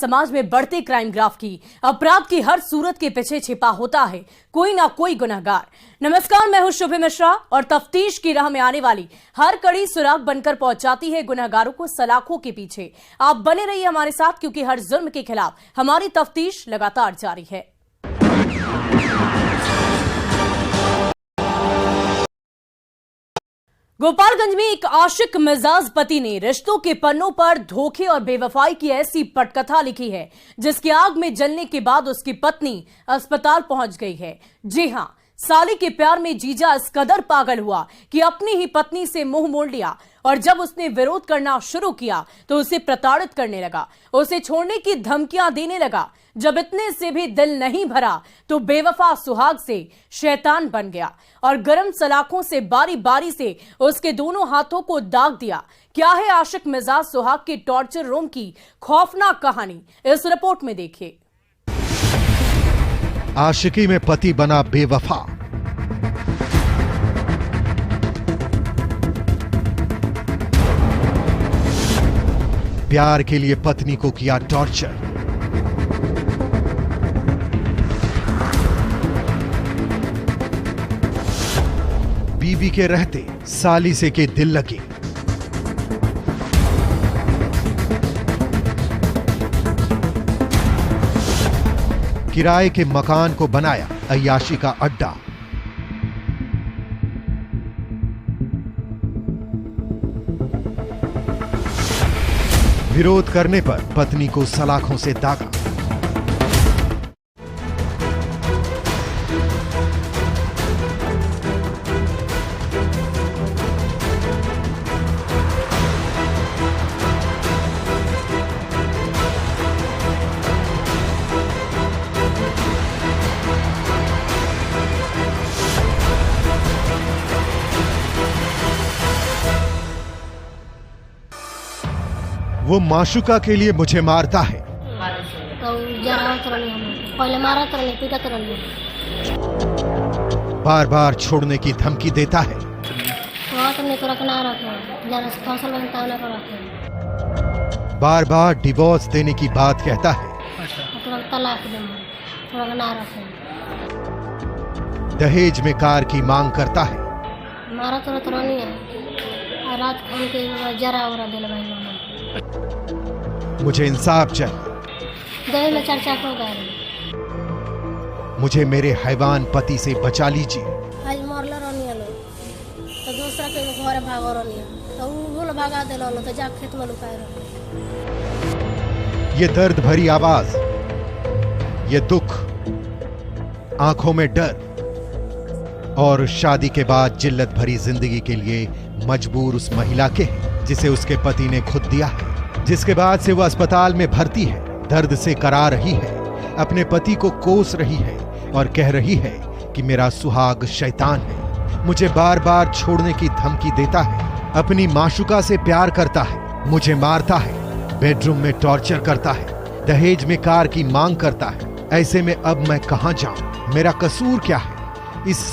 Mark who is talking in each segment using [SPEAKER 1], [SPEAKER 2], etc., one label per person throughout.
[SPEAKER 1] समाज में बढ़ते क्राइम ग्राफ की अपराध की हर सूरत के पीछे छिपा होता है कोई ना कोई गुनहगार। नमस्कार, मैं हूं शुभ मिश्रा और तफ्तीश की राह में आने वाली हर कड़ी सुराग बनकर पहुंचाती है गुनहगारों को सलाखों के पीछे। आप बने रहिए हमारे साथ क्योंकि हर जुल्म के खिलाफ हमारी तफ्तीश लगातार जारी है। गोपालगंज में एक आशिक मिजाज पति ने रिश्तों के पन्नों पर धोखे और बेवफाई की ऐसी पटकथा लिखी है जिसकी आग में जलने के बाद उसकी पत्नी अस्पताल पहुंच गई है। जी हां, साली के प्यार में जीजा इस कदर पागल हुआ कि अपनी ही पत्नी से मुंह मोड़ लिया और जब उसने विरोध करना शुरू किया तो उसे प्रताड़ित करने लगा, उसे छोड़ने की धमकियां देने लगा। जब इतने से भी दिल नहीं भरा तो बेवफा सुहाग से शैतान बन गया और गरम सलाखों से बारी बारी से उसके दोनों हाथों को दाग दिया। क्या है आशिक मिजाज सुहाग के टॉर्चर रूम की खौफनाक कहानी, इस रिपोर्ट में देखिए।
[SPEAKER 2] आशिकी में पति बना बेवफा। प्यार के लिए पत्नी को किया टॉर्चर। बीवी के रहते साली से के दिल लगे। किराए के मकान को बनाया अय्याशी का अड्डा। विरोध करने पर पत्नी को सलाखों से दागा। वो माशुका के लिए मुझे मारता है।
[SPEAKER 3] तो पहले मारा पीटा
[SPEAKER 2] बार बार छोड़ने की धमकी देता है। बार बार डिवोर्स देने की बात कहता है। दहेज में कार की मांग करता है।
[SPEAKER 3] मारा तो नहीं है, रात खान के जरा उरा दिल भाई।
[SPEAKER 2] मुझे इंसाफ चाहिए।
[SPEAKER 3] दहेज में चर्चा हो गई।
[SPEAKER 2] मुझे मेरे हैवान पति से बचा लीजिए।
[SPEAKER 3] आज मरल रहनी लो तो दूसरा के घर भाग रहनी तो वो भागा दे लो तो जा खेत में लुकाए रहो।
[SPEAKER 2] ये दर्द भरी आवाज, ये दुख, आंखों में डर और शादी के बाद जिल्लत भरी जिंदगी के लिए मजबूर उस महिला के जिसे उसके पति ने खुद दिया है, जिसके बाद से वो अस्पताल में भर्ती है, दर्द से करा रही है, अपने पति को कोस रही है और कह रही है कि मेरा सुहाग शैतान है, मुझे बार बार छोड़ने की धमकी देता है, अपनी माशुका से प्यार करता है, मुझे मारता है, बेडरूम में टॉर्चर करता है, दहेज में कार की मांग करता है। ऐसे में अब मैं कहां जाऊं? मेरा कसूर क्या है? इस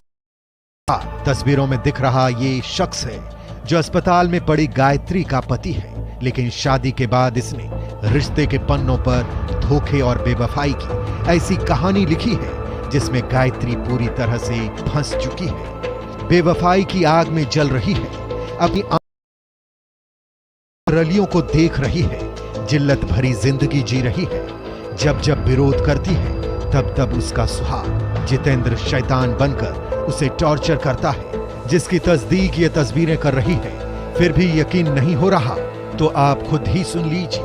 [SPEAKER 2] तस्वीरों में दिख रहा ये शख्स है जो अस्पताल में पड़ी गायत्री का पति है, लेकिन शादी के बाद इसने रिश्ते के पन्नों पर धोखे और बेवफाई की ऐसी कहानी लिखी है जिसमें गायत्री पूरी तरह से फंस चुकी है, बेवफाई की आग में जल रही है, अपनी रलियों को देख रही है, जिल्लत भरी जिंदगी जी रही है। जब जब विरोध करती है तब तब उसका सुहाग जितेंद्र शैतान बनकर उसे टॉर्चर करता है, जिसकी तस्दीक ये तस्वीरें कर रही है। फिर भी यकीन नहीं हो रहा तो आप खुद ही सुन लीजिए।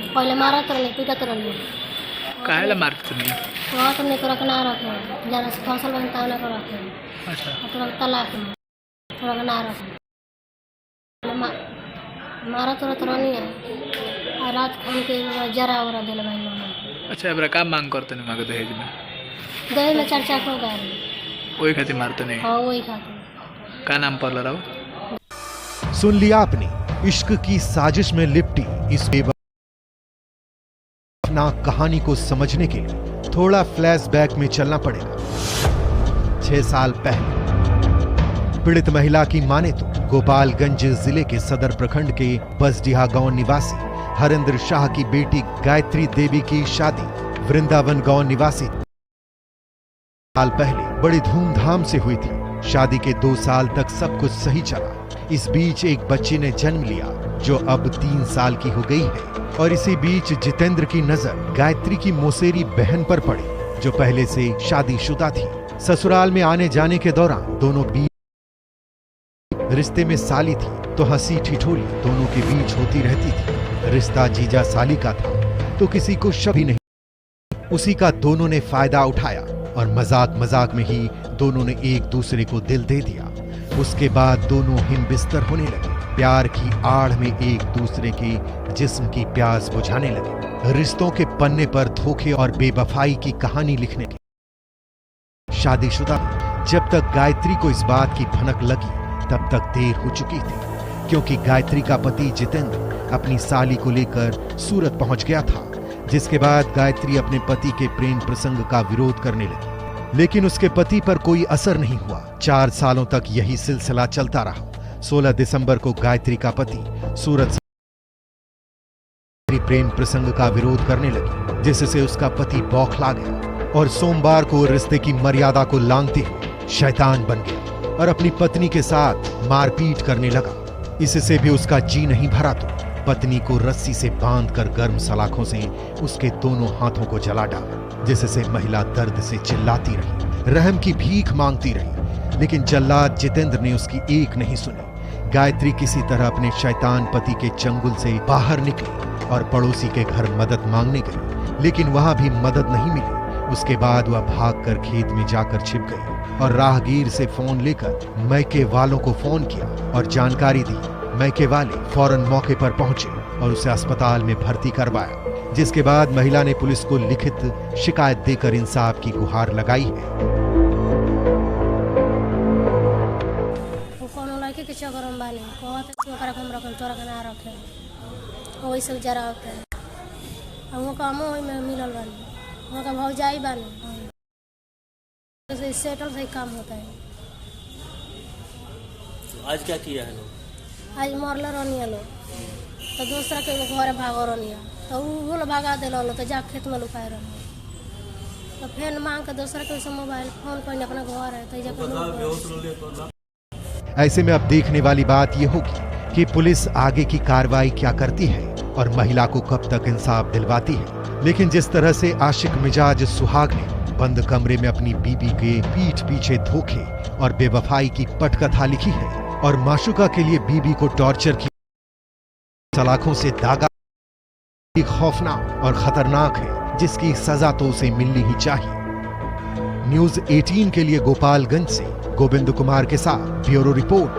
[SPEAKER 3] पहले मारा पीटा
[SPEAKER 4] काहेला मारते तुम्ही?
[SPEAKER 3] वहाँ तुमने तो रखना रखे जरा से फसल बनता है ना रखे।
[SPEAKER 4] अच्छा,
[SPEAKER 3] थोड़ा तलाक में थोड़ा ना रखे। मारा तो नहीं है, रात खान के जरा उरा दिल भाई।
[SPEAKER 4] अच्छा, अब काम मांग करते नहीं मांगे दहेज में?
[SPEAKER 3] दहेज में चर्चा हो गई,
[SPEAKER 4] वही खातिर मारते नहीं?
[SPEAKER 3] हाँ वही खातिर।
[SPEAKER 4] क्या नाम पर रहो?
[SPEAKER 2] सुन लिया आपने, इश्क की साजिश में लिपटी इस बेवफा कहानी को समझने के लिए थोड़ा फ्लैशबैक में चलना पड़ेगा। 6 साल पहले पीड़ित महिला की माने तो गोपालगंज जिले के सदर प्रखंड के बसडीहा गांव निवासी हरेंद्र शाह की बेटी गायत्री देवी की शादी वृंदावन गांव निवासी साल पहले बड़ी धूमधाम से हुई थी। शादी के 2 साल तक सब कुछ सही चला। इस बीच एक बच्ची ने जन्म लिया जो अब 3 साल की हो गई है। और इसी बीच जितेंद्र की नजर गायत्री की मौसेरी बहन पर पड़ी जो पहले से शादीशुदा थी। ससुराल में आने जाने के दौरान दोनों बीच रिश्ते में साली थी तो हंसी ठिठोली दोनों के बीच होती रहती थी। रिश्ता जीजा साली का था तो किसी को शक भी नहीं। उसी का दोनों ने फायदा उठाया और मजाक मजाक में ही दोनों ने एक दूसरे को दिल दे दिया। उसके बाद दोनों हिम बिस्तर होने लगे। प्यार की आड़ में एक दूसरे के जिस्म की प्यास बुझाने लगे। रिश्तों के पन्ने पर धोखे और बेवफाई की कहानी लिखने की शादीशुदा। जब तक गायत्री को इस बात की भनक लगी तब तक देर हो चुकी थी, क्योंकि गायत्री का पति जितेंद्र अपनी साली को लेकर सूरत पहुंच गया था। जिसके बाद गायत्री अपने पति के प्रेम प्रसंग का विरोध करने लगी, लेकिन उसके पति पर कोई असर नहीं हुआ। 4 सालों तक यही सिलसिला चलता रहा। 16 दिसंबर को गायत्री का पति सूरत से प्रेम प्रसंग का विरोध करने लगी, जिससे उसका पति बौखला गया और सोमवार को रिश्ते की मर्यादा को लांघते हुए शैतान बन गया और अपनी पत्नी के साथ मारपीट करने लगा। इससे भी उसका जी नहीं भरा तो पत्नी को रस्सी से बांधकर गर्म सलाखों से उसके दोनों हाथों को जला डाला, जिससे महिला दर्द से चिल्लाती रही, रहम की भीख मांगती रही। लेकिन जल्लाद जितेंद्र ने उसकी एक नहीं सुनी। गायत्री किसी तरह अपने शैतान पति के चंगुल से बाहर निकली और पड़ोसी के घर मदद मांगने गई, लेकिन वहां भी मदद नहीं मिली। उसके बाद वह भागकर खेत में जाकर छिप गई और राहगीर से फोन लेकर मैके वालों को फोन किया और जानकारी दी। मैके वाले फौरन मौके पर पहुंचे और उसे अस्पताल में भर्ती करवाया, जिसके बाद महिला ने पुलिस को लिखित शिकायत देकर इंसाफ की गुहार लगाई है।
[SPEAKER 3] कोनो लड़के के चक्कर में बानी कहत ओकरा हम रखल तोरा के ना रखे ओई सब जरा होते हम कामो ओई में मिलल बानी वहां का भौजाई बानी से सेटल से काम होता है।
[SPEAKER 5] आज क्या किया है लोग?
[SPEAKER 3] आज मरल रहनी लोग तो दूसरा के घर भागो रहनी तो वो भागा दिल तो जा खेत में लुकाए रहनी तो फिर मांग के दूसरा के से मोबाइल फोन पर अपना घर है तो जाकर।
[SPEAKER 2] ऐसे में अब देखने वाली बात यह होगी कि पुलिस आगे की कार्रवाई क्या करती है और महिला को कब तक इंसाफ दिलवाती है। लेकिन जिस तरह से आशिक मिजाज सुहाग ने बंद कमरे में अपनी बीबी के पीठ पीछे धोखे और बेवफाई की पटकथा लिखी है और माशुका के लिए बीबी को टॉर्चर की सलाखों से दागा, खौफनाक और खतरनाक है, जिसकी सजा तो उसे मिलनी ही चाहिए। न्यूज़ 18 के लिए गोपालगंज से गोविंद कुमार के साथ ब्यूरो रिपोर्ट।